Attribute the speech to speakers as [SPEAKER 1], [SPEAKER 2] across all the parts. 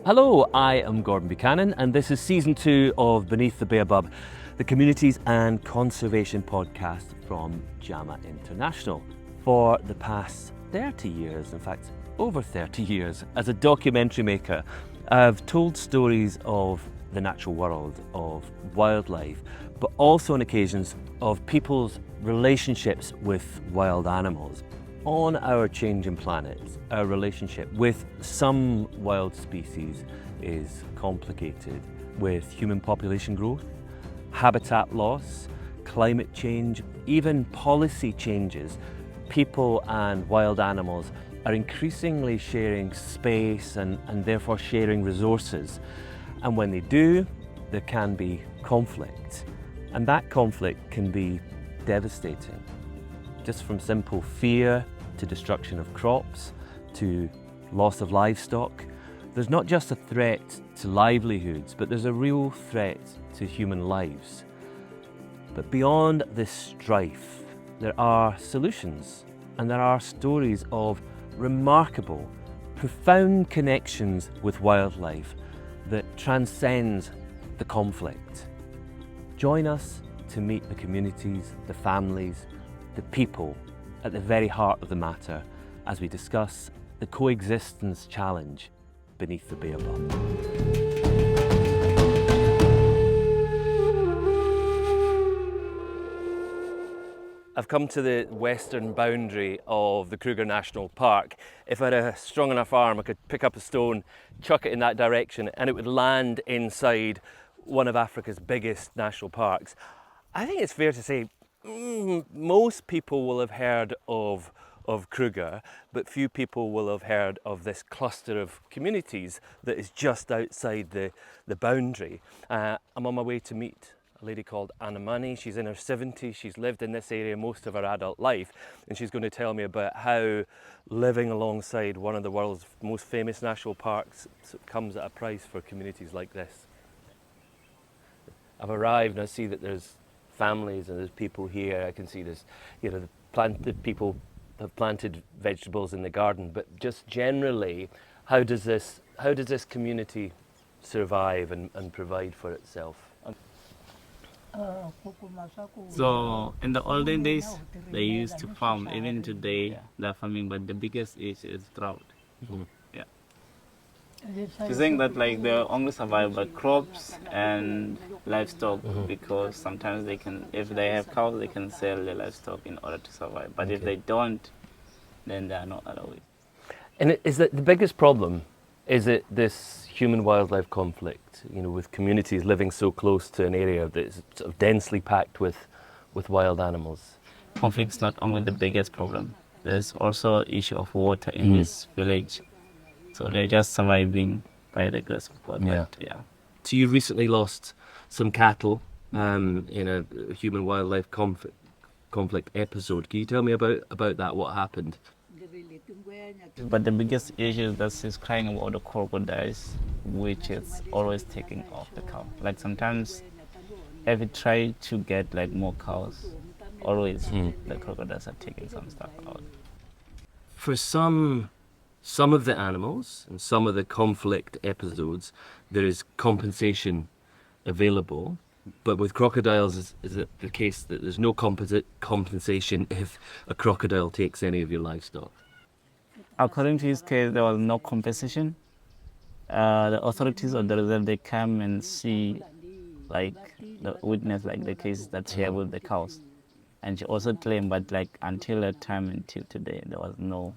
[SPEAKER 1] Hello, I am Gordon Buchanan, and this is season 2 of Beneath the Baobab, the Communities and Conservation podcast from JAMA International. For the past 30 years, in fact, over 30 years, as a documentary maker, I've told stories of the natural world, of wildlife, but also on occasions of people's relationships with wild animals. On our changing planet, our relationship with some wild species is complicated with human population growth, habitat loss, climate change, even policy changes. People and wild animals are increasingly sharing space and therefore sharing resources. And when they do, there can be conflict. And that conflict can be devastating. Just from simple fear to destruction of crops to loss of livestock. There's not just a threat to livelihoods, but there's a real threat to human lives. But beyond this strife, there are solutions and there are stories of remarkable, profound connections with wildlife that transcend the conflict. Join us to meet the communities, the families, the people at the very heart of the matter as we discuss the coexistence challenge beneath the baobab. I've come to the western boundary of the Kruger National Park. If I had a strong enough arm, I could pick up a stone, chuck it in that direction, and it would land inside one of Africa's biggest national parks. I think it's fair to say most people will have heard of Kruger, but few people will have heard of this cluster of communities that is just outside the boundary. I'm on my way to meet a lady called Anamani. She's in her 70s. She's lived in this area most of her adult life, and she's going to tell me about how living alongside one of the world's most famous national parks comes at a price for communities like this. I've arrived and I see that there's families and there's people here. I can see there's, the people have planted vegetables in the garden, but just generally, how does this community survive and provide for itself?
[SPEAKER 2] So in the olden days, they used to farm. Even today, they're farming, but the biggest issue is drought.
[SPEAKER 1] Mm-hmm.
[SPEAKER 2] Yeah. To think that they only survive by crops and livestock, because sometimes they can, if they have cows, they can sell the livestock in order to survive. But if they don't, then they are not allowed.
[SPEAKER 1] And is that the biggest problem? Is it this human-wildlife conflict? With communities living so close to an area that's sort of densely packed with wild animals.
[SPEAKER 2] Conflict is not only the biggest problem. There's also an issue of water in this village. So they're just surviving by the grace of God. Yeah.
[SPEAKER 1] So you recently lost some cattle in a human-wildlife conflict episode. Can you tell me about that? What happened?
[SPEAKER 2] But the biggest issue is crying about the crocodiles, which is always taking off the cow. Sometimes, if you try to get more cows, always the crocodiles are taking some stuff out.
[SPEAKER 1] For some of the animals and some of the conflict episodes, there is compensation available. But with crocodiles, is it the case that there's no compensation if a crocodile takes any of your livestock?
[SPEAKER 2] According to his case, there was no compensation. The authorities of the reserve, they come and see, the witness, the case that's here with the cows. And she also claimed, but until that time, until today, there was no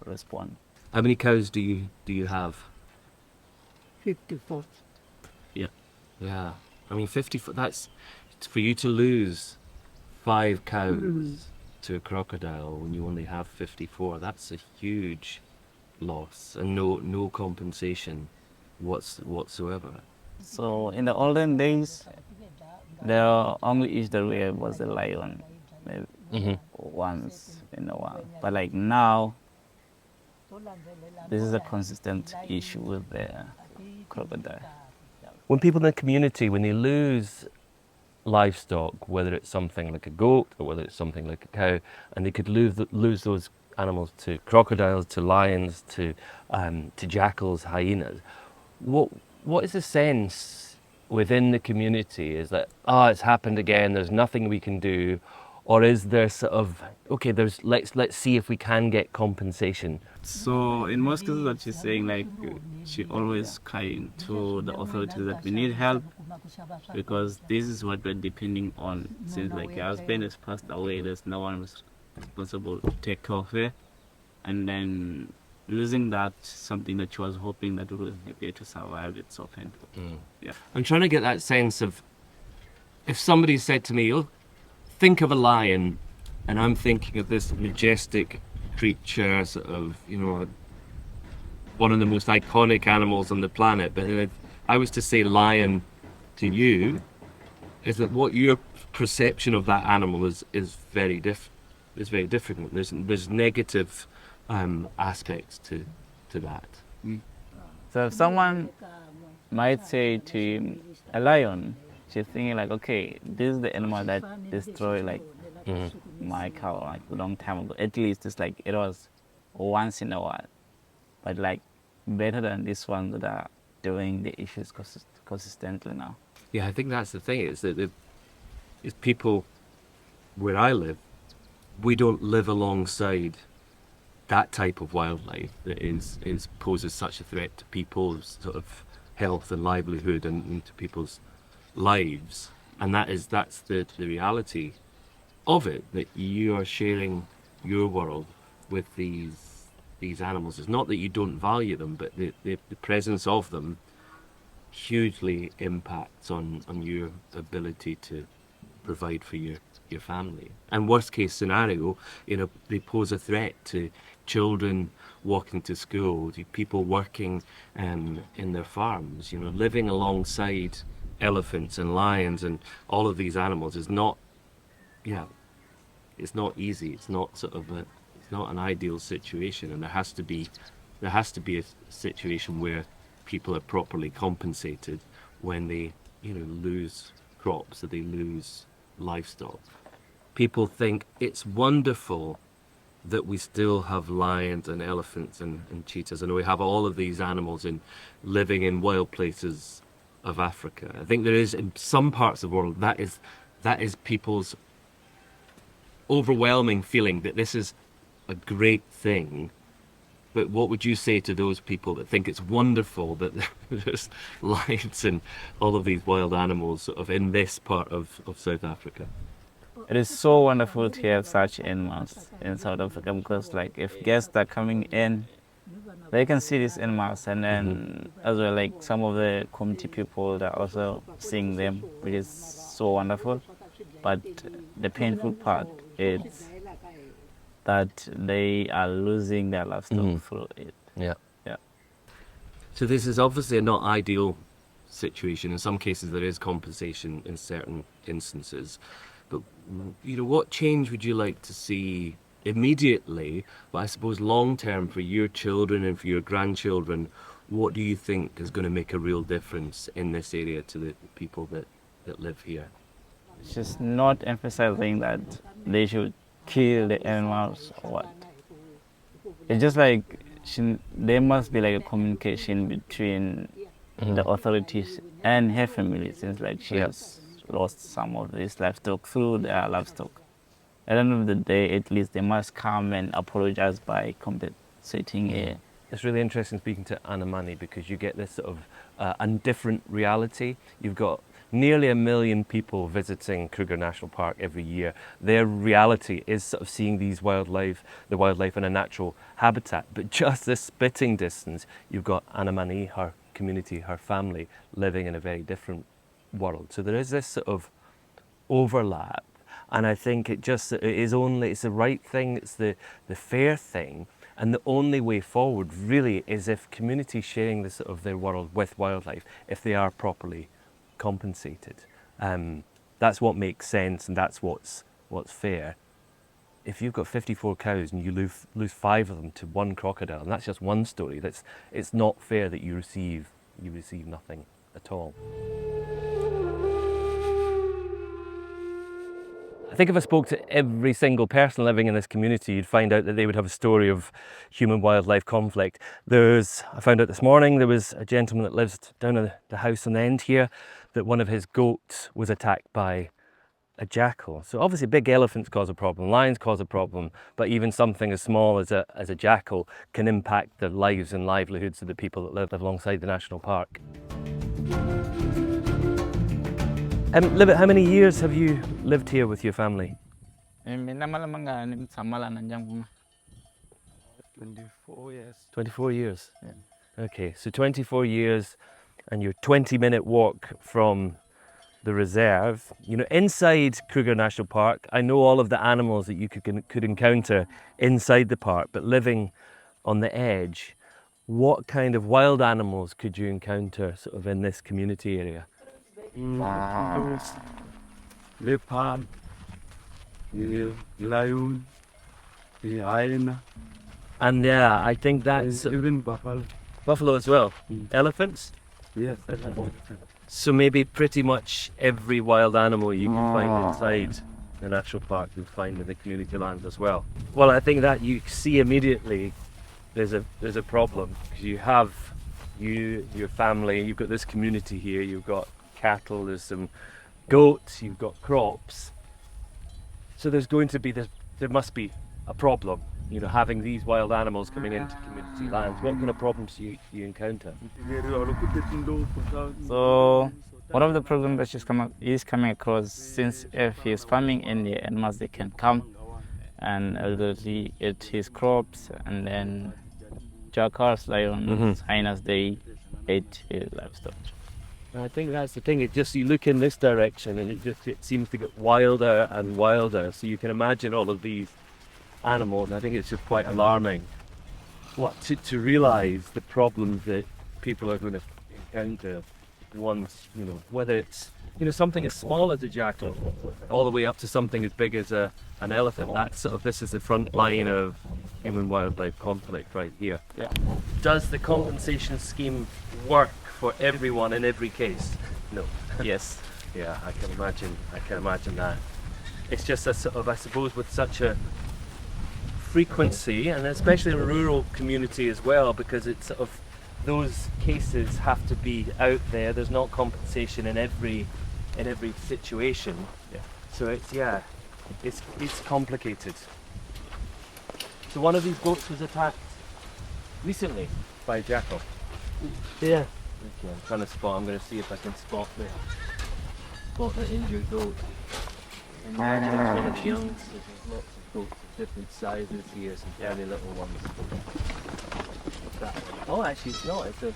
[SPEAKER 2] response.
[SPEAKER 1] How many cows do you have?
[SPEAKER 3] 54.
[SPEAKER 1] Yeah. I mean, 54. That's for you to lose 5 cows to a crocodile when you only have 54. That's a huge loss and no compensation whatsoever.
[SPEAKER 2] So in the olden days, the only issue that we had was the lion, maybe once in a while. But now, this is a consistent issue with the crocodile.
[SPEAKER 1] When people in the community, when they lose livestock, whether it's something like a goat or whether it's something like a cow, and they could lose those animals to crocodiles, to lions, to jackals, hyenas, what is the sense within the community? Is that it's happened again, there's nothing we can do, or is there sort of okay, let's see if we can get compensation?
[SPEAKER 2] So in most cases, what she's saying, like she always crying to the authorities that we need help because this is what we're depending on. Since like her husband has passed away, there's no one responsible to take care of her, and then losing that, something that she was hoping that we would be able to survive, it's so painful. Yeah.
[SPEAKER 1] I'm trying to get that sense of if somebody said to me, "Oh, think of a lion," and I'm thinking of this majestic creature, sort of, one of the most iconic animals on the planet. But if I was to say lion to you, is that what your perception of that animal is very different. It's very different. There's negative aspects to that.
[SPEAKER 2] So if someone might say to him, a lion, she's thinking like, okay, this is the animal that destroyed like my cow like a long time ago. At least it's like it was once in a while, but like better than this one that are doing the issues consistently now.
[SPEAKER 1] Yeah, I think that's the thing. Is that it's people where I live, we don't live alongside that type of wildlife that poses such a threat to people's sort of health and livelihood and to people's lives, and that's the reality of it, that you are sharing your world with these animals. It's not that you don't value them, but the presence of them hugely impacts on your ability to provide for your family. And worst case scenario, they pose a threat to children walking to school, to people working in their farms. Living alongside elephants and lions and all of these animals is not, it's not easy. It's not it's not an ideal situation, and there has to be a situation where people are properly compensated when they lose crops or they lose livestock. People think it's wonderful that we still have lions and elephants and cheetahs, and we have all of these animals living in wild places of Africa. I think there is, in some parts of the world, that is people's overwhelming feeling that this is a great thing. But what would you say to those people that think it's wonderful that there's lions and all of these wild animals sort of in this part of South Africa?
[SPEAKER 2] It is so wonderful to have such animals in South Africa because like if guests are coming in, they can see these animals, and then as well like some of the community people that are also seeing them, which is so wonderful. But the painful part is that they are losing their livestock through it.
[SPEAKER 1] Yeah.
[SPEAKER 2] Yeah.
[SPEAKER 1] So this is obviously a not ideal situation. In some cases there is compensation in certain instances. But what change would you like to see immediately, but I suppose long term for your children and for your grandchildren? What do you think is going to make a real difference in this area to the people that live here?
[SPEAKER 2] It's just not emphasizing that they should kill the animals or what. It's just like there must be like a communication between the authorities and her family, since like she has lost some of this livestock through their livestock. At the end of the day, at least they must come and apologize by compensating her.
[SPEAKER 1] It's really interesting speaking to Anamani because you get this sort of a different reality. You've got nearly 1 million people visiting Kruger National Park every year. Their reality is sort of seeing the wildlife in a natural habitat. But just this spitting distance, you've got Anamani, her community, her family, living in a very different world. So there is this sort of overlap. And I think it's the right thing, it's the fair thing. And the only way forward really is if communities sharing this sort of their world with wildlife, if they are properly compensated. That's what makes sense, and that's what's fair. If you've got 54 cows and you lose 5 of them to one crocodile, and that's just one story, it's not fair that you receive nothing at all. I think if I spoke to every single person living in this community, you'd find out that they would have a story of human-wildlife conflict. I found out this morning, there was a gentleman that lives down at the house on the end here, that one of his goats was attacked by a jackal. So obviously big elephants cause a problem, lions cause a problem, but even something as small as a jackal can impact the lives and livelihoods of the people that live alongside the national park. Libet, how many years have you lived here with your family?
[SPEAKER 3] 24 years.
[SPEAKER 1] 24 years?
[SPEAKER 3] Yeah.
[SPEAKER 1] Okay, so 24 years and you're 20-minute walk from the reserve. You know, inside Kruger National Park, I know all of the animals that you could encounter inside the park, but living on the edge, what kind of wild animals could you encounter sort of in this community area?
[SPEAKER 3] Leopard, lion, hyena,
[SPEAKER 1] And yeah, I think that's
[SPEAKER 3] even buffalo.
[SPEAKER 1] buffalo as well. Elephants?
[SPEAKER 3] Yes.
[SPEAKER 1] So maybe pretty much every wild animal you can find inside the national park you'll find in the community land as well. Well, I think that you see immediately there's a problem, because you have your family, you've got this community here, you've got cattle, there's some goats, you've got crops. So there must be a problem, you know, having these wild animals coming into community lands. What kind of problems do you encounter?
[SPEAKER 2] So one of the problems that is coming across, since if he's farming in the animals, they can come and elderly eat his crops, and then jackals, lions, hyenas, they eat his livestock.
[SPEAKER 1] I think that's the thing. You look in this direction and it seems to get wilder and wilder. So you can imagine all of these animals. I think it's just quite alarming to realise the problems that people are going to encounter once, you know, whether it's, you know, something as small as a jackal all the way up to something as big as an elephant. This is the front line of human wildlife conflict right here.
[SPEAKER 2] Yeah.
[SPEAKER 1] Does the compensation scheme work for everyone in every case? No.
[SPEAKER 2] Yes.
[SPEAKER 1] Yeah, I can imagine that. It's just a sort of, I suppose, with such a frequency, and especially in a rural community as well, because it's sort of, those cases have to be out there. There's not compensation in every situation.
[SPEAKER 2] Yeah.
[SPEAKER 1] So it's complicated. So one of these goats was attacked recently by a jackal.
[SPEAKER 3] Yeah.
[SPEAKER 1] Okay, I'm going to see if I can spot the injured goat. And it's one of the young, there's lots of goats of different sizes here, some fairly little ones. What's that one? Oh, actually it's not, it's a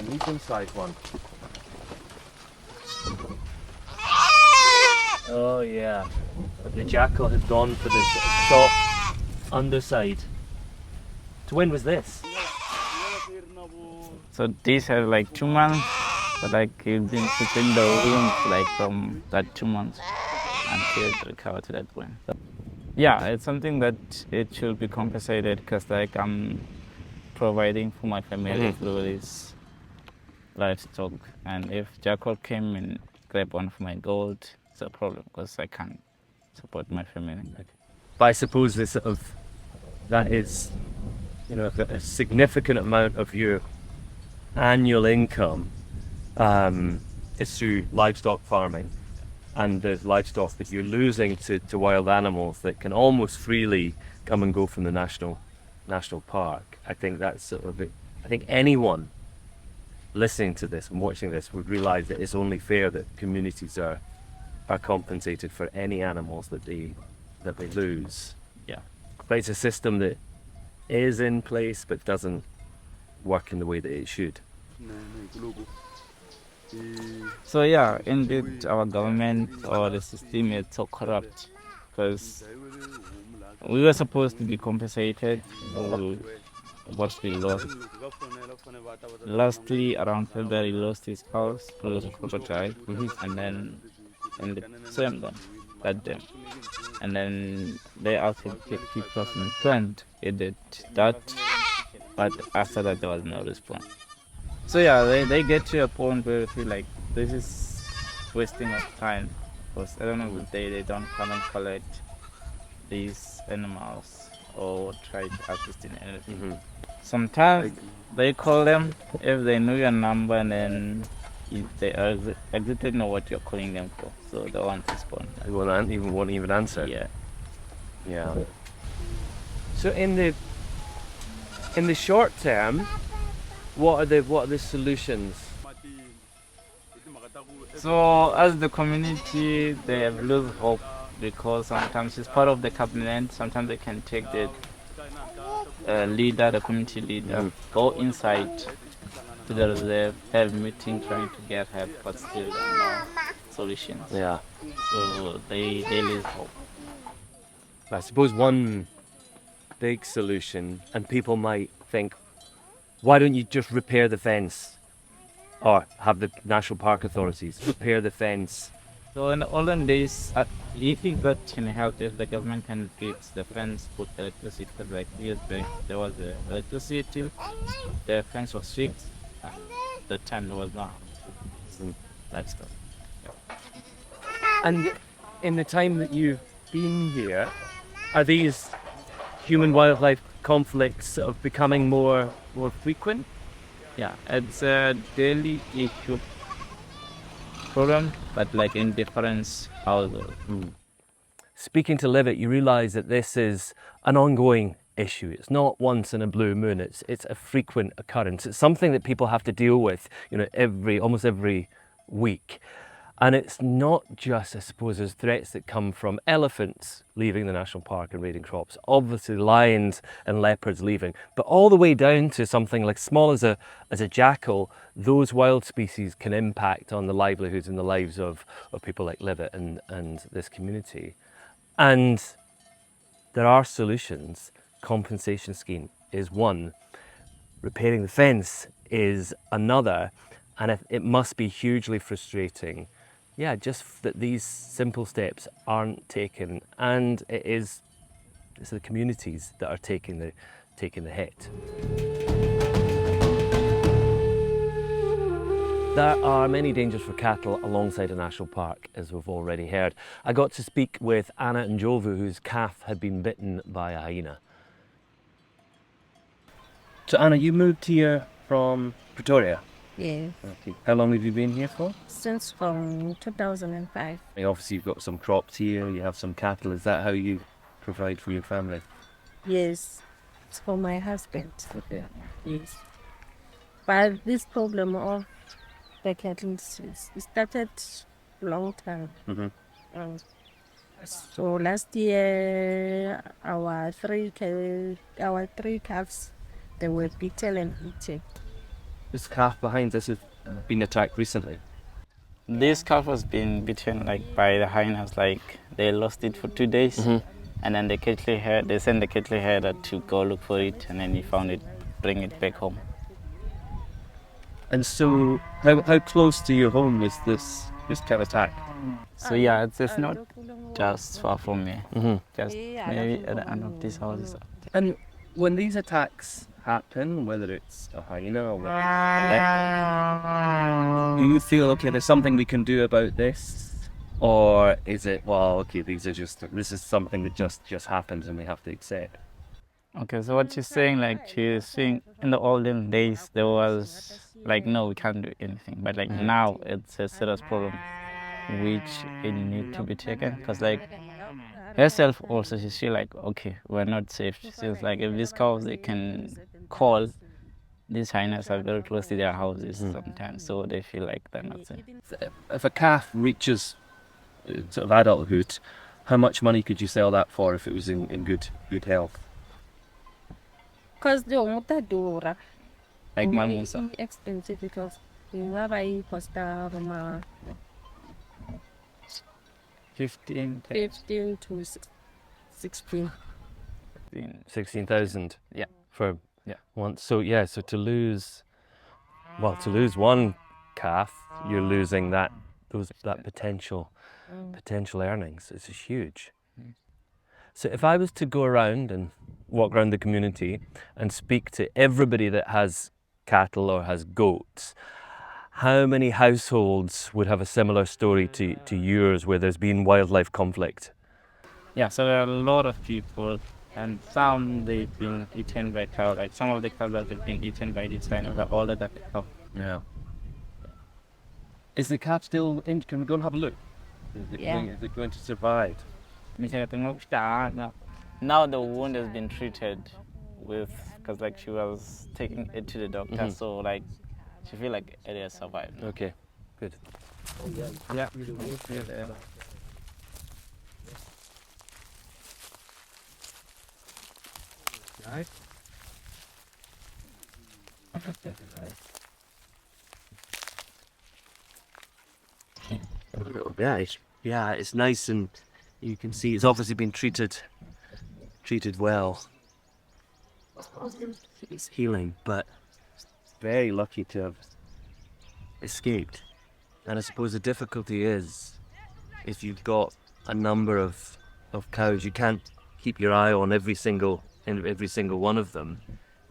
[SPEAKER 1] medium-sized one. Oh yeah, but the jackal has gone for this soft underside. So when was this?
[SPEAKER 2] So these are like 2 months, but like he's been sitting in the room like from that 2 months until it recovered to that point. Yeah, it's something that it should be compensated, because like I'm providing for my family through this livestock, and if jackal came and grabbed one of my gold, it's a problem because I can't support my family.
[SPEAKER 1] But I suppose that is, you know, a significant amount of your annual income is through livestock farming, and there's livestock that you're losing to wild animals that can almost freely come and go from the national park. I think that's sort of it. I think anyone listening to this and watching this would realise that it's only fair that communities are compensated for any animals that they lose.
[SPEAKER 2] Yeah.
[SPEAKER 1] But it's a system that is in place but doesn't work in the way that it should.
[SPEAKER 2] So yeah, indeed our government or the system is so corrupt, because we were supposed to be compensated for what we lost. Lastly, around February, lost his house, lost a crocodile, and then the same them. And then they asked him to keep us in front. He did that, but after that there was no response. So yeah, they get to a point where they feel like this is wasting of time. Because I don't know if they don't come and collect these animals or try to assist in anything.
[SPEAKER 1] Mm-hmm.
[SPEAKER 2] Sometimes they call them if they know your number, and then if they are exactly know what you're calling them for, so they won't respond.
[SPEAKER 1] They won't even answer.
[SPEAKER 2] Yeah.
[SPEAKER 1] Yeah. So in the short term, what are the solutions?
[SPEAKER 2] So as the community, they have lose hope because sometimes it's part of the cabinet. Sometimes they can take the leader, the community leader, go inside to the reserve, have meeting, trying to get help, but still no solutions.
[SPEAKER 1] Yeah.
[SPEAKER 2] So they lose hope.
[SPEAKER 1] I suppose one big solution, and people might think, why don't you just repair the fence? Or have the National Park authorities repair the fence?
[SPEAKER 2] So in the olden days, if that can help, if the government can fix the fence, put electricity, because like years back, there was electricity, the fence was fixed, the time there was not. That stuff.
[SPEAKER 1] And in the time that you've been here, are these human-wildlife conflicts sort of becoming more frequent?
[SPEAKER 2] Yeah, it's a daily issue problem, but like in different households.
[SPEAKER 1] Speaking to Live It, you realise that this is an ongoing issue. It's not once in a blue moon. It's a frequent occurrence. It's something that people have to deal with, almost every week. And it's not just, I suppose, there's threats that come from elephants leaving the national park and raiding crops, obviously lions and leopards leaving, but all the way down to something like small as a jackal. Those wild species can impact on the livelihoods and the lives of people like Live It and this community. And there are solutions. Compensation scheme is one. Repairing the fence is another. And it must be hugely frustrating. Yeah, just that these simple steps aren't taken, and it's the communities that are taking the hit. There are many dangers for cattle alongside a national park, as we've already heard. I got to speak with Anna Njovu, whose calf had been bitten by a hyena. So Anna, you moved here from Pretoria?
[SPEAKER 4] Yes,
[SPEAKER 1] Okay. How long have you been here for?
[SPEAKER 4] since from 2005.
[SPEAKER 1] Obviously you've got some crops here, you have some cattle. Is that how you provide for your family?
[SPEAKER 4] Yes, it's for my husband.
[SPEAKER 1] Okay.
[SPEAKER 4] Yes. But this problem of the cattle it started long time.
[SPEAKER 1] Mm-hmm.
[SPEAKER 4] So last year, our three calves, they were beaten and eaten.
[SPEAKER 1] This calf behind us has been attacked recently.
[SPEAKER 2] This calf was being beaten by the hyenas, they lost it for 2 days, and then they sent the cattle herder to go look for it, and then he found it, bring it back home.
[SPEAKER 1] And so, how close to your home is this cat attack?
[SPEAKER 2] So yeah, it's not just far from me,
[SPEAKER 1] Mm-hmm.
[SPEAKER 2] just maybe at the end of this house.
[SPEAKER 1] And when these attacks happen, whether it's a hyena or do you feel, okay, there's something we can do about this? Or is it, well, okay, this is something that just happens and we have to accept?
[SPEAKER 2] Okay, so what she's saying, she's saying in the olden days there was no, we can't do anything, but now it's a serious problem which it need to be taken, because herself also she's okay, we're not safe. She's if these cows they can call, these hyenas are very close to their houses sometimes, so they feel like they're not safe.
[SPEAKER 1] If a calf reaches sort of adulthood, how much money could you sell that for if it was in good health?
[SPEAKER 4] Because the water dura.
[SPEAKER 2] Mamusa.
[SPEAKER 4] Expensive because you have a costa from
[SPEAKER 2] 15
[SPEAKER 4] to 16.
[SPEAKER 1] 16,000.
[SPEAKER 2] Yeah.
[SPEAKER 1] For
[SPEAKER 2] Yeah.
[SPEAKER 1] one. So to lose one calf, you're losing that potential earnings. It's huge. So if I was to go around and walk around the community and speak to everybody that has cattle or has goats, How many households would have a similar story to yours where there's been wildlife conflict?
[SPEAKER 2] Yeah, so there are a lot of people, and some they've been eaten by cow. Like some of the cows that have been eaten by this kind of the older than the cow.
[SPEAKER 1] Yeah. Is the calf still in? Can we go and have a look?
[SPEAKER 4] Yeah.
[SPEAKER 1] Is it going to survive?
[SPEAKER 2] Now the wound has been treated with, because like she was taking it to the doctor, so like she feel like it has survived.
[SPEAKER 1] Okay, good.
[SPEAKER 2] Yeah.
[SPEAKER 1] Yeah, it's nice, and you can see it's obviously been treated well. It's healing, but very lucky to have escaped. And I suppose the difficulty is, if you've got a number of cows, you can't keep your eye on every single one of them,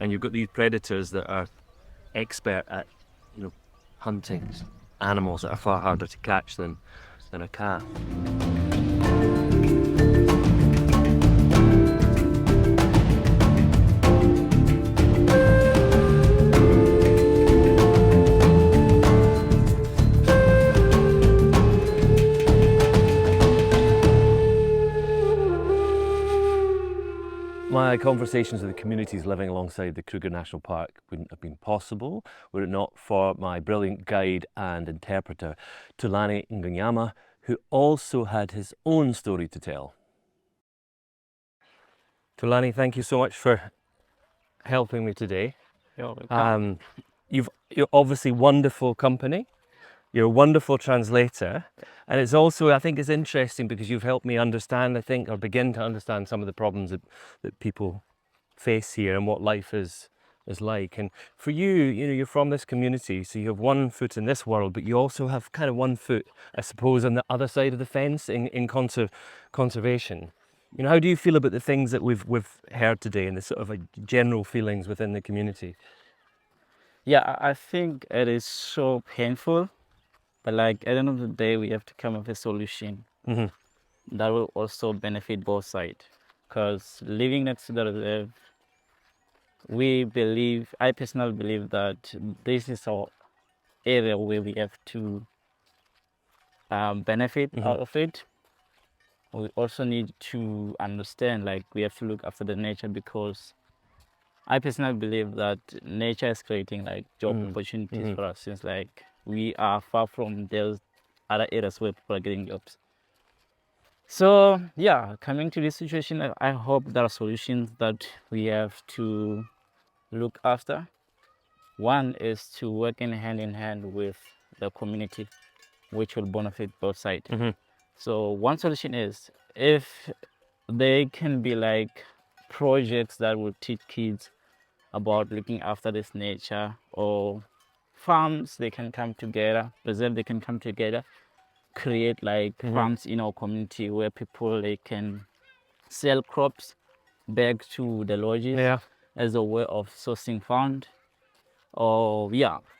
[SPEAKER 1] and you've got these predators that are expert at, hunting animals that are far harder to catch than a calf. My conversations with the communities living alongside the Kruger National Park wouldn't have been possible were it not for my brilliant guide and interpreter, Tulani Nganyama, who also had his own story to tell. Tulani, thank you so much for helping me today. You're obviously wonderful company. You're a wonderful translator, and it's also, I think it's interesting because you've helped me understand, or begin to understand some of the problems that people face here and what life is like. And for you, you're from this community, so you have one foot in this world, but you also have kind of one foot, I suppose, on the other side of the fence in conservation. How do you feel about the things that we've heard today and the sort of general feelings within the community?
[SPEAKER 2] Yeah, I think it is so painful. But like at the end of the day, we have to come up with a solution that will also benefit both sides. Because living next to the reserve, I personally believe that this is our area where we have to benefit out of it. We also need to understand, like we have to look after the nature, because I personally believe that nature is creating like job opportunities for us, since like we are far from those other areas where people are getting jobs. So yeah, coming to this situation, I hope there are solutions that we have to look after. One is to work in hand with the community, which will benefit both sides. So one solution is, if there can be like projects that will teach kids about looking after this nature, or farms they can come together, reserve they can come together, create like farms in our community where people they can sell crops back to the lodges as a way of sourcing fund. Or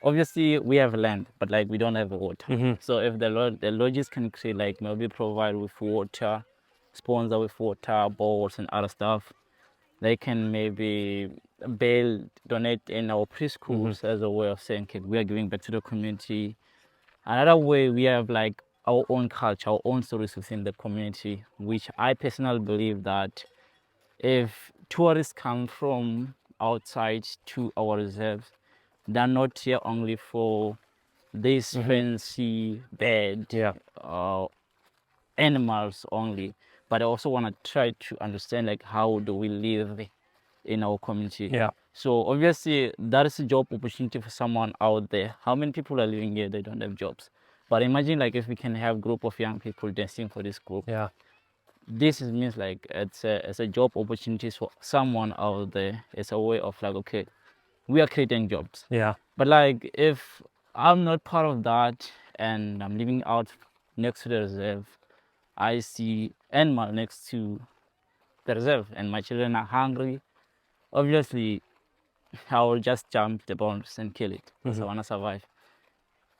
[SPEAKER 2] obviously we have land, but like we don't have water. So if the lodges can create like maybe provide with water, sponsor with water, bowls and other stuff, they can maybe donate in our preschools as a way of saying, okay, we are giving back to the community. Another way, we have like our own culture, our own stories within the community, which I personally believe that if tourists come from outside to our reserves, they're not here only for this fancy bed animals only, but I also want to try to understand like how do we live in our community. So obviously that is a job opportunity for someone out there. How many people are living here, they don't have jobs? But imagine like if we can have group of young people dancing for this group. This means like it's a job opportunities for someone out there. It's a way of like, okay, we are creating jobs. But like if I'm not part of that and I'm living out next to the reserve, I see animal next to the reserve and my children are hungry, obviously I will just jump the boundaries and kill it because I want to survive.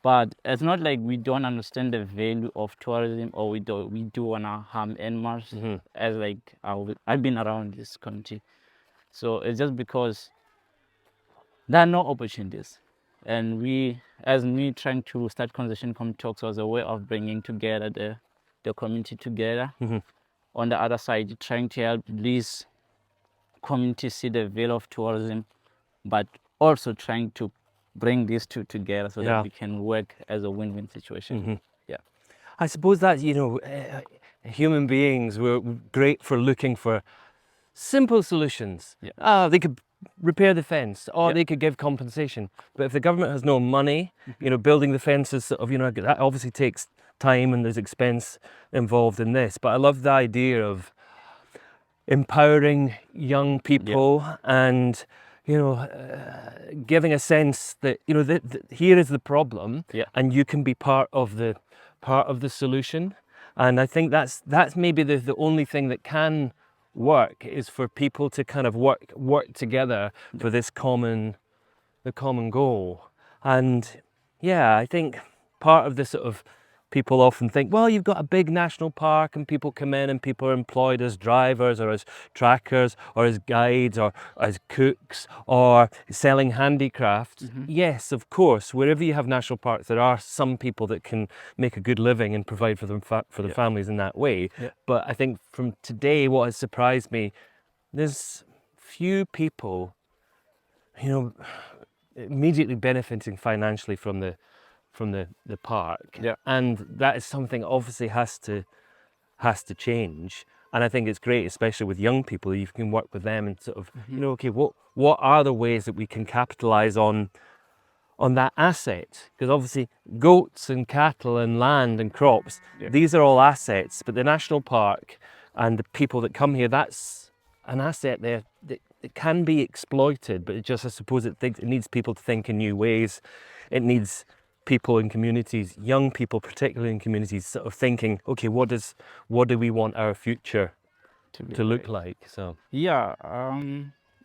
[SPEAKER 2] But it's not like we don't understand the value of tourism, or we do wanna harm animals. As like I've been around this country, so it's just because there are no opportunities, and we, as me, trying to start conservation talks was a way of bringing together the community together. On the other side, trying to help these communities see the value of tourism, but also trying to bring these two together so
[SPEAKER 1] Yeah.
[SPEAKER 2] that we can work as a win-win situation. Yeah.
[SPEAKER 1] I suppose that, human beings were great for looking for simple solutions.
[SPEAKER 2] Yeah.
[SPEAKER 1] They could repair the fence, or
[SPEAKER 2] Yeah.
[SPEAKER 1] they could give compensation. But if the government has no money, building the fences, that obviously takes time and there's expense involved in this. But I love the idea of empowering young people and giving a sense that here is the problem,
[SPEAKER 2] Yeah.
[SPEAKER 1] and you can be part of the solution. And I think that's maybe the only thing that can work, is for people to kind of work together for the common goal. And yeah, I think part of the sort of, people often think, well, you've got a big national park and people come in and people are employed as drivers or as trackers or as guides or as cooks or selling handicrafts. Yes, of course, wherever you have national parks, there are some people that can make a good living and provide for their families in that way.
[SPEAKER 2] Yeah.
[SPEAKER 1] But I think from today, what has surprised me, there's few people, immediately benefiting financially from the park.
[SPEAKER 2] Yeah.
[SPEAKER 1] And that is something obviously has to change. And I think it's great, especially with young people, you can work with them and sort of, okay, what are the ways that we can capitalize on that asset? Because obviously goats and cattle and land and crops, these are all assets, but the national park and the people that come here, that's an asset there that it can be exploited, but I suppose it needs people to think in new ways. It needs people in communities, young people particularly in communities, sort of thinking, okay, what do we want our future to look like? So
[SPEAKER 2] Yeah,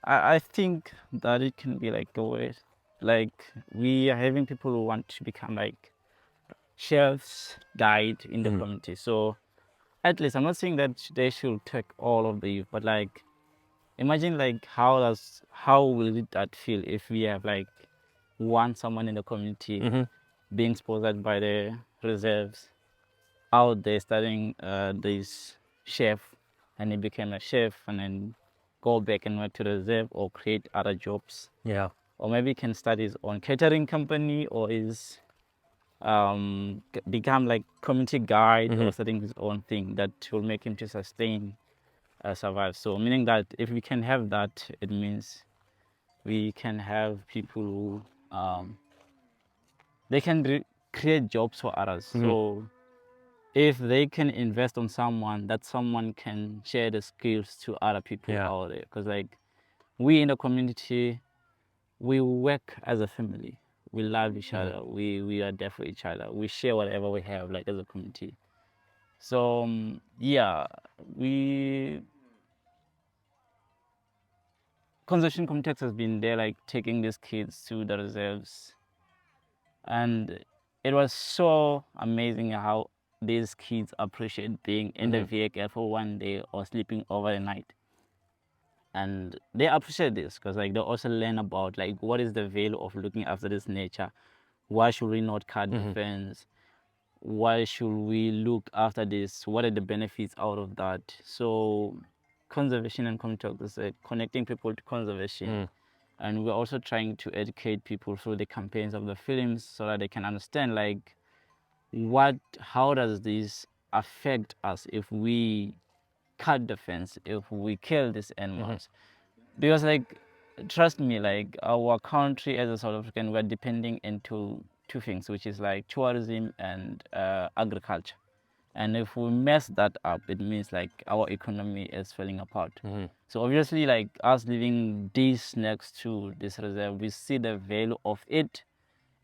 [SPEAKER 2] I think that it can be like a way, like we are having people who want to become like chefs, guide in the community. So at least I'm not saying that they should take all of the youth, but like imagine like how will that feel if we have like someone in the community being sponsored by the reserves, out there studying this chef, and he became a chef and then go back and work to the reserve or create other jobs.
[SPEAKER 1] yeah.
[SPEAKER 2] Or maybe he can start his own catering company, or become like community guide or starting his own thing that will make him to survive. So meaning that if we can have that, it means we can have people who they can create jobs for others. So if they can invest on someone, that someone can share the skills to other people out there. Because like we in the community, we work as a family. We love each other. We are there for each other. We share whatever we have, like as a community. So conservation context has been there, like taking these kids to the reserves, and it was so amazing how these kids appreciate being in the vehicle for one day or sleeping over the night. And they appreciate this because like they also learn about like what is the value of looking after this nature. Why should we not cut the fence? Why should we look after this? What are the benefits out of that? So conservation and contact is connecting people to conservation. And we're also trying to educate people through the campaigns of the films so that they can understand like how does this affect us if we cut the fence, if we kill these animals. Because like trust me, like our country as a South African, we're depending into two things, which is like tourism and agriculture. And if we mess that up, it means like our economy is falling apart. So obviously, like us living this next to this reserve, we see the value of it.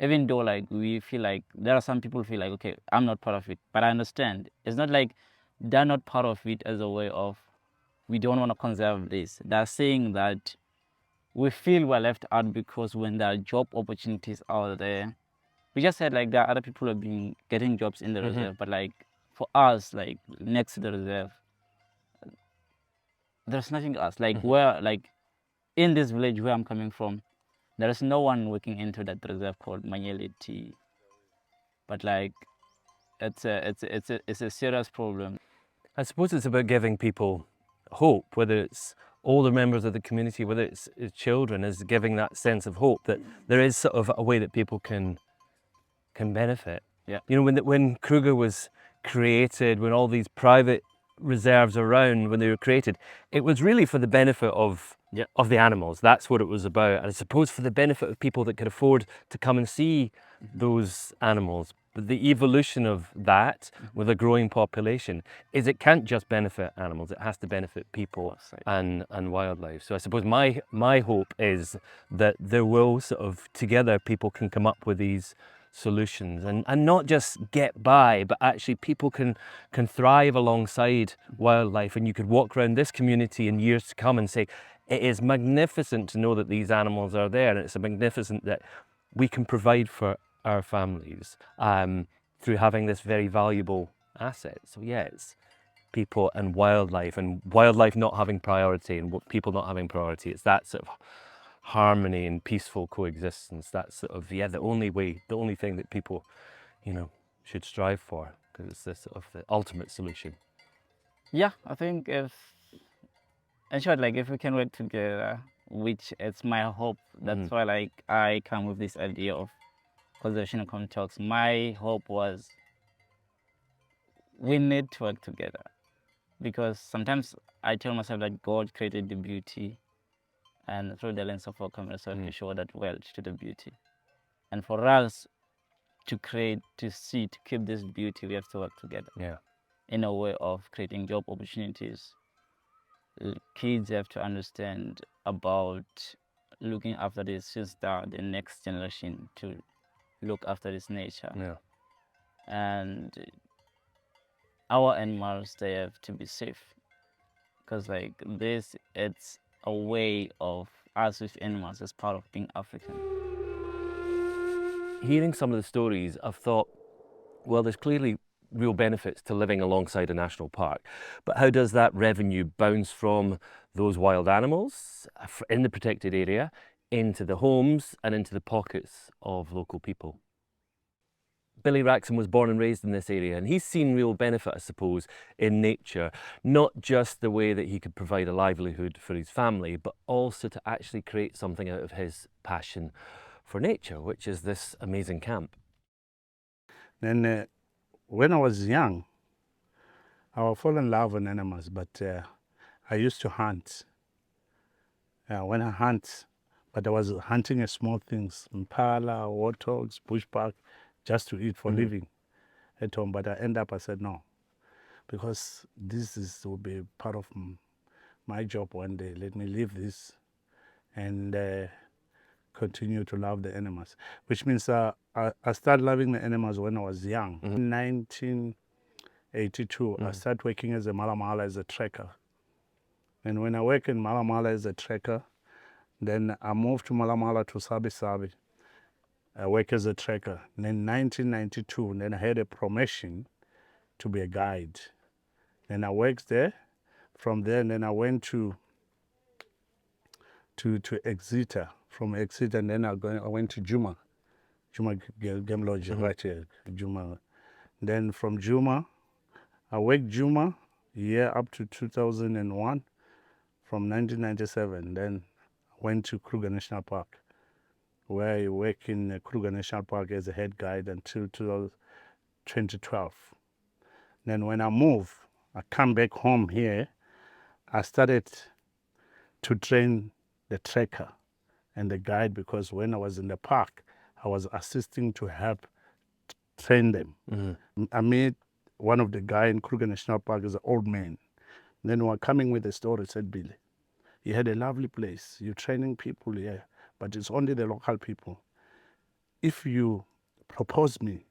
[SPEAKER 2] Even though like we feel like there are some people feel like, okay, I'm not part of it, but I understand. It's not like they're not part of it as a way of we don't want to conserve this. They're saying that we feel we're left out because when there are job opportunities out there, we just said like there are other people who have been getting jobs in the reserve, but like for us, like next to the reserve, there's nothing else. Like where, like in this village where I'm coming from, there is no one working into that reserve called Manyeleti. But like, it's a serious problem.
[SPEAKER 1] I suppose it's about giving people hope, whether it's older members of the community, whether it's children, is giving that sense of hope that there is sort of a way that people can benefit.
[SPEAKER 2] Yeah.
[SPEAKER 1] You know, when Kruger was created, when all these private reserves around, when they were created, it was really for the benefit of the animals. That's what it was about. And I suppose for the benefit of people that could afford to come and see those animals. But the evolution of that with a growing population is it can't just benefit animals, it has to benefit people and wildlife. So I suppose my hope is that there will sort of, together, people can come up with these solutions and not just get by, but actually people can thrive alongside wildlife. And you could walk around this community in years to come and say, it is magnificent to know that these animals are there, and it's magnificent that we can provide for our families through having this very valuable asset. So yeah, it's people and wildlife not having priority and people not having priority. It's that sort of harmony and peaceful coexistence. That's sort of, the only thing that people, should strive for, because it's this sort of the ultimate solution.
[SPEAKER 2] Yeah, I think in short, like if we can work together, which it's my hope. That's why like I come with this idea of conservation and talks. My hope was we need to work together, because sometimes I tell myself that God created the beauty, and through the lens of our camera, so to show that world to the beauty. And for us to create, to keep this beauty, we have to work together.
[SPEAKER 1] Yeah.
[SPEAKER 2] In a way of creating job opportunities. Kids have to understand about looking after this sister, the next generation, to look after this nature.
[SPEAKER 1] Yeah.
[SPEAKER 2] And our animals, they have to be safe, because like this, it's a way of us with animals as part of being African.
[SPEAKER 1] Hearing some of the stories, I've thought, well, there's clearly real benefits to living alongside a national park, but how does that revenue bounce from those wild animals in the protected area into the homes and into the pockets of local people? Billy Raxon was born and raised in this area, and he's seen real benefit, I suppose, in nature, not just the way that he could provide a livelihood for his family, but also to actually create something out of his passion for nature, which is this amazing camp.
[SPEAKER 3] Then when I was young, I fell in love with animals, but I used to hunt. When I hunt, but I was hunting small things, impala, warthogs, bushbuck, just to eat for living at home. But I said no, because will be part of my job one day. Let me leave this and continue to love the animals, which means I started loving the animals when I was young. In 1982, I started working as a Malamala, as a tracker. And when I work in Malamala as a tracker, then I moved to Malamala to Sabi Sabi. I work as a tracker. And in 1992, then I had a promotion to be a guide. Then I worked there. From there, and then I went to Exeter. From Exeter, and then I went to Juma Game Lodge, right here, Juma. Then from Juma, I worked Juma year up to 2001. From 1997, then I went to Kruger National Park, where I work in Kruger National Park as a head guide until 2012. Then when I moved, I come back home here, I started to train the tracker and the guide, because when I was in the park, I was assisting to help train them. I met one of the guys in Kruger National Park, is an old man. Then we were coming with a story, said, Billy, you had a lovely place, you're training people here, but it's only the local people. If you propose me,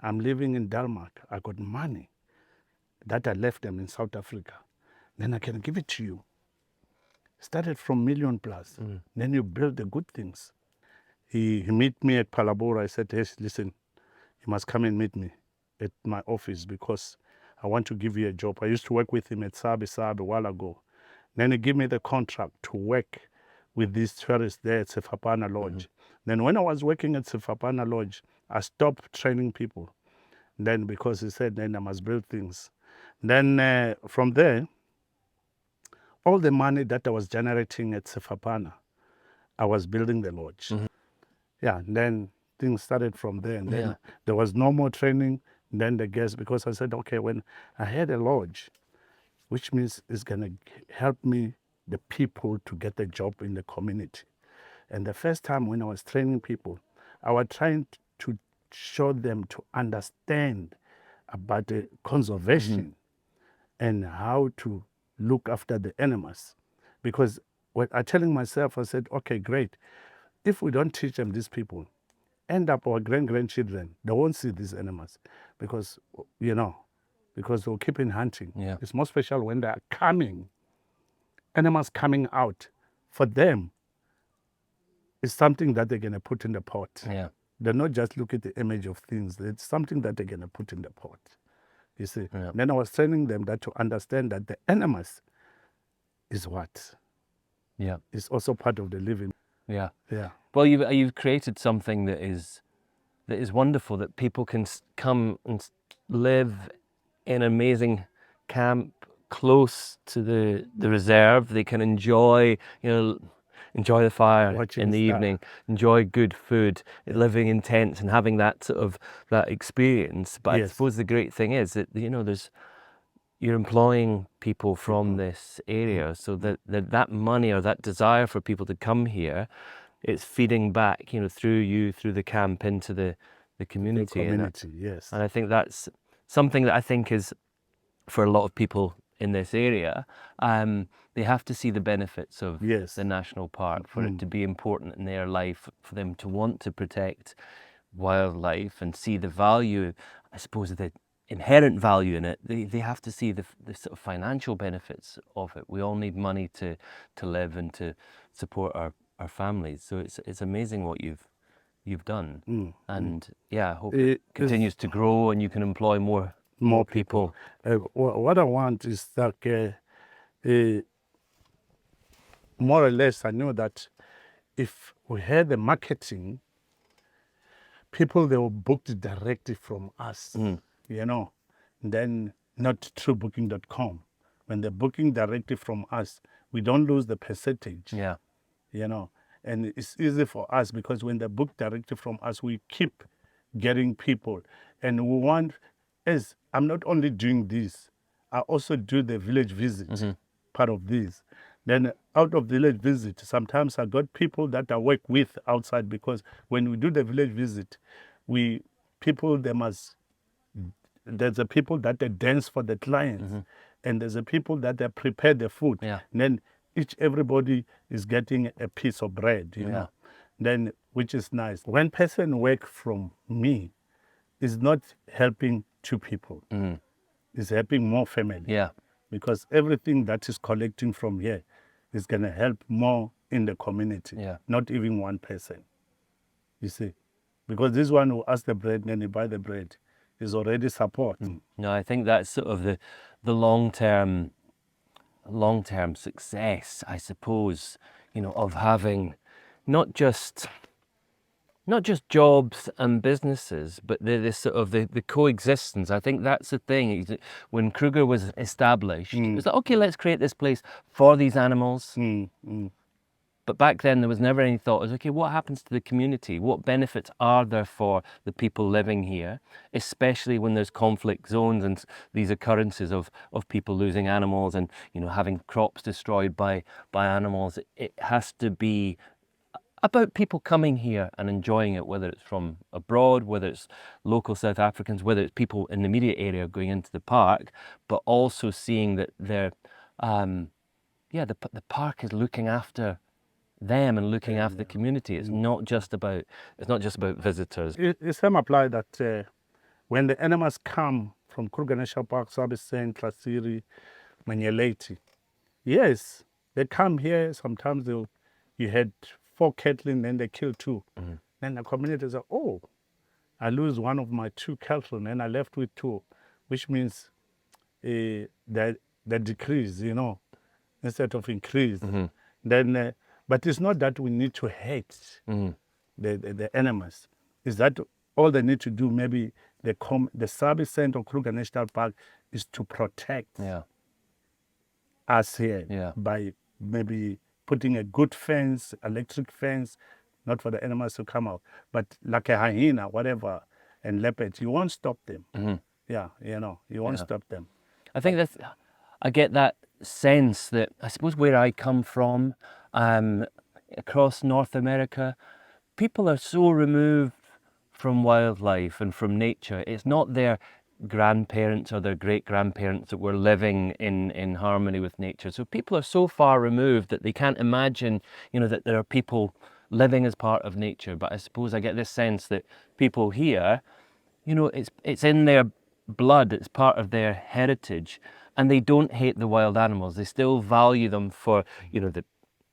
[SPEAKER 3] I'm living in Denmark, I got money that I left them in South Africa, then I can give it to you. Started from million plus. Then you build the good things. He met me at Palabora. I said, hey, listen, you must come and meet me at my office because I want to give you a job. I used to work with him at Sabi a while ago. Then he gave me the contract to work with these tourists there at Sefapana Lodge. Then when I was working at Sefapana Lodge, I stopped training people. Then because he said, then I must build things. Then from there, all the money that I was generating at Sefapana, I was building the lodge. Yeah, and then things started from there. And then there was no more training. Then the guests, because I said, okay, when I had a lodge, which means it's going to help me, the people, to get a job in the community. And the first time when I was training people, I was trying to show them to understand about the conservation and how to look after the animals. Because what I'm telling myself, I said, okay, great. If we don't teach them, these people, end up our grandchildren, they won't see these animals because, because they'll keep in hunting.
[SPEAKER 1] Yeah.
[SPEAKER 3] It's more special when they're coming, animals coming out. For them, it's something that they're going to put in the pot.
[SPEAKER 1] Yeah.
[SPEAKER 3] They're not just look at the image of things. It's something that they're going to put in the pot. You see?
[SPEAKER 1] Yeah.
[SPEAKER 3] Then I was training them that to understand that the animals is what?
[SPEAKER 1] Yeah.
[SPEAKER 3] It's also part of the living.
[SPEAKER 1] Yeah.
[SPEAKER 3] Yeah.
[SPEAKER 1] Well, you've created something that is wonderful, that people can come and live in an amazing camp close to the reserve. They can enjoy the fire
[SPEAKER 3] Watching
[SPEAKER 1] in the
[SPEAKER 3] star.
[SPEAKER 1] evening, enjoy good food, living in tents and having that sort of that experience. But I
[SPEAKER 3] Yes.
[SPEAKER 1] suppose the great thing is that you're employing people from this area, so that money or that desire for people to come here, it's feeding back, through the camp into the community.
[SPEAKER 3] Yes.
[SPEAKER 1] And I think that's something that I think is, for a lot of people in this area, they have to see the benefits of
[SPEAKER 3] Yes.
[SPEAKER 1] the national park for it to be important in their life, for them to want to protect wildlife and see the value, I suppose, the inherent value in it. They have to see the sort of financial benefits of it. We all need money to live and to support our families. So it's amazing what you've done. And I hope it continues to grow and you can employ more people.
[SPEAKER 3] What I want is that more or less, I know that if we had the marketing, people, they will book it directly from us, then not through booking.com. When they're booking directly from us, we don't lose the percentage,
[SPEAKER 1] Yeah.
[SPEAKER 3] And it's easy for us because when they book directly from us, we keep getting people. And we want, as I'm not only doing this, I also do the village visit part of this. Then out of village visit, sometimes I got people that I work with outside, because when we do the village visit, there's a people that they dance for the clients, and there's a people that they prepare the food.
[SPEAKER 1] Yeah.
[SPEAKER 3] And then everybody is getting a piece of bread, then, which is nice. When person work from me, is not helping two people, it's helping more family.
[SPEAKER 1] Yeah.
[SPEAKER 3] Because everything that is collecting from here is going to help more in the community, not even one person, you see. Because this one who asks the bread and then he buy the bread is already support.
[SPEAKER 1] No, I think that's sort of the long-term success, I suppose, of having not just jobs and businesses, but this sort of the coexistence. I think that's the thing. When Kruger was established, it was like, okay, let's create this place for these animals. But back then there was never any thought. It was, okay, what happens to the community? What benefits are there for the people living here, especially when there's conflict zones and these occurrences of people losing animals and having crops destroyed by animals. It has to be about people coming here and enjoying it, whether it's from abroad, whether it's local South Africans, whether it's people in the immediate area going into the park, but also seeing that the park is looking after them and looking after the community. It's not just about visitors.
[SPEAKER 3] The same apply that when the animals come from Kruger National Park, Sabisen, Klasiri, Manyeleti, yes, they come here. Sometimes you had 4 cattle and then they kill 2. Then the community say, oh, I lose one of my 2 cattle and I left with 2, which means that decrease, instead of increase. Then, but it's not that we need to hate the animals. It's that all they need to do, maybe the service center of Kruger National Park, is to protect us here by maybe putting a good fence, electric fence, not for the animals to come out, but like a hyena, whatever, and leopards, you won't stop them. Yeah, you won't stop them.
[SPEAKER 1] I think I get that sense that, I suppose where I come from, across North America, people are so removed from wildlife and from nature. It's not their grandparents or their great-grandparents that were living in harmony with nature. So people are so far removed that they can't imagine, that there are people living as part of nature. But I suppose I get this sense that people here, it's in their blood, it's part of their heritage, and they don't hate the wild animals. They still value them for, the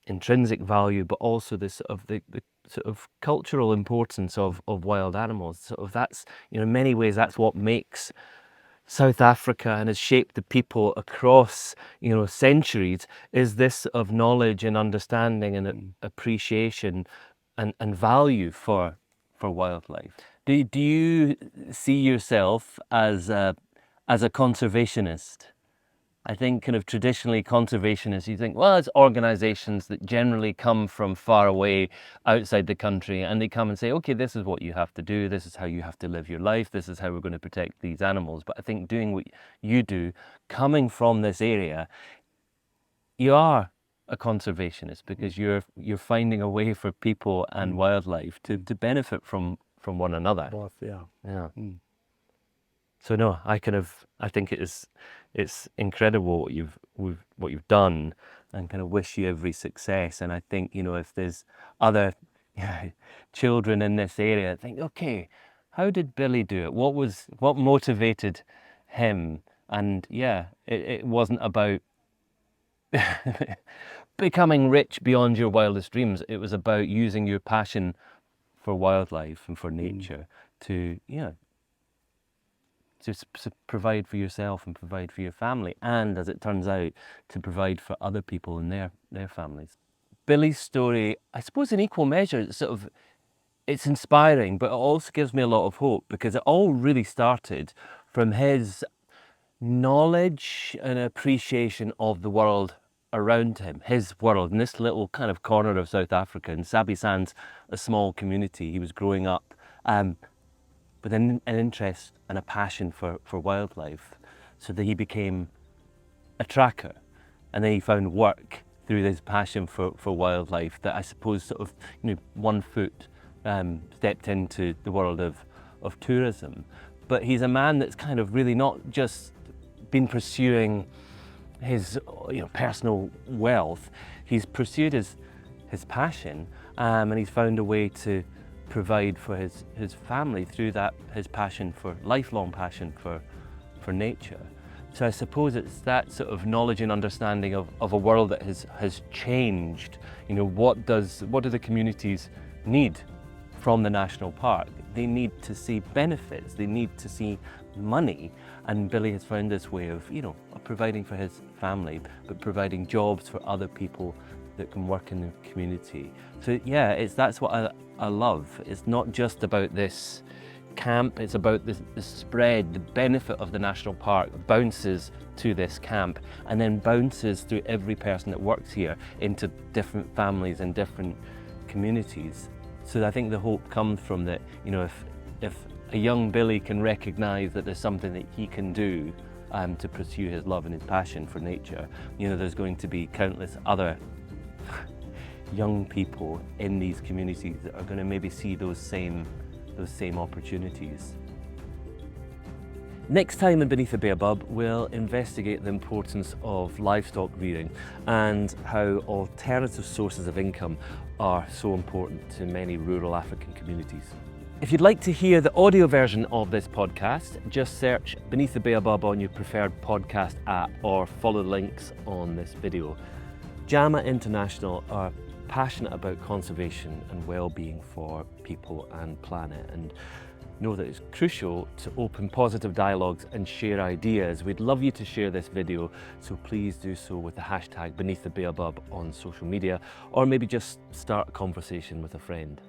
[SPEAKER 1] intrinsic value, but also the sort of cultural importance of wild animals. Sort of that's, in many ways, that's what makes South Africa and has shaped the people across, centuries, is this of knowledge and understanding and appreciation and value for wildlife. Do you see yourself as a conservationist? I think kind of traditionally conservationists, you think, well, it's organisations that generally come from far away outside the country, and they come and say, okay, this is what you have to do, this is how you have to live your life, this is how we're going to protect these animals. But I think doing what you do, coming from this area, you are a conservationist, because you're finding a way for people and wildlife to benefit from one another.
[SPEAKER 3] Both, yeah.
[SPEAKER 1] So no, I think it's incredible what you've done, and kind of wish you every success. And I think, if there's other children in this area, think, okay, how did Billy do it? What motivated him? And it wasn't about becoming rich beyond your wildest dreams. It was about using your passion for wildlife and for nature to provide for yourself and provide for your family, and, as it turns out, to provide for other people and their families. Billy's story, I suppose in equal measure, it's inspiring, but it also gives me a lot of hope, because it all really started from his knowledge and appreciation of the world around him, his world, in this little kind of corner of South Africa. In Sabi Sands, a small community, he was growing up with an interest and a passion for wildlife, so that he became a tracker, and then he found work through his passion for wildlife, that I suppose sort of, one foot stepped into the world of tourism. But he's a man that's kind of really not just been pursuing his personal wealth. He's pursued his passion, and he's found a way to provide for his family through his passion for lifelong passion for nature. So I suppose it's that sort of knowledge and understanding of a world that has changed. What do the communities need from the national park? They need to see benefits, they need to see money, and Billy has found this way of providing for his family, but providing jobs for other people that can work in the community. So that's what I love. It's not just about this camp, it's about the spread. The benefit of the national park bounces to this camp, and then bounces through every person that works here into different families and different communities. So I think the hope comes from that, if a young Billy can recognise that there's something that he can do to pursue his love and his passion for nature, there's going to be countless other young people in these communities that are going to maybe see those same opportunities. Next time in Beneath the Baobab, we'll investigate the importance of livestock rearing and how alternative sources of income are so important to many rural African communities. If you'd like to hear the audio version of this podcast, just search Beneath the Baobab on your preferred podcast app, or follow the links on this video. JAMA International are passionate about conservation and well-being for people and planet, and know that it's crucial to open positive dialogues and share ideas. We'd love you to share this video, so please do so with the hashtag Beneath the Baobab on social media, or maybe just start a conversation with a friend.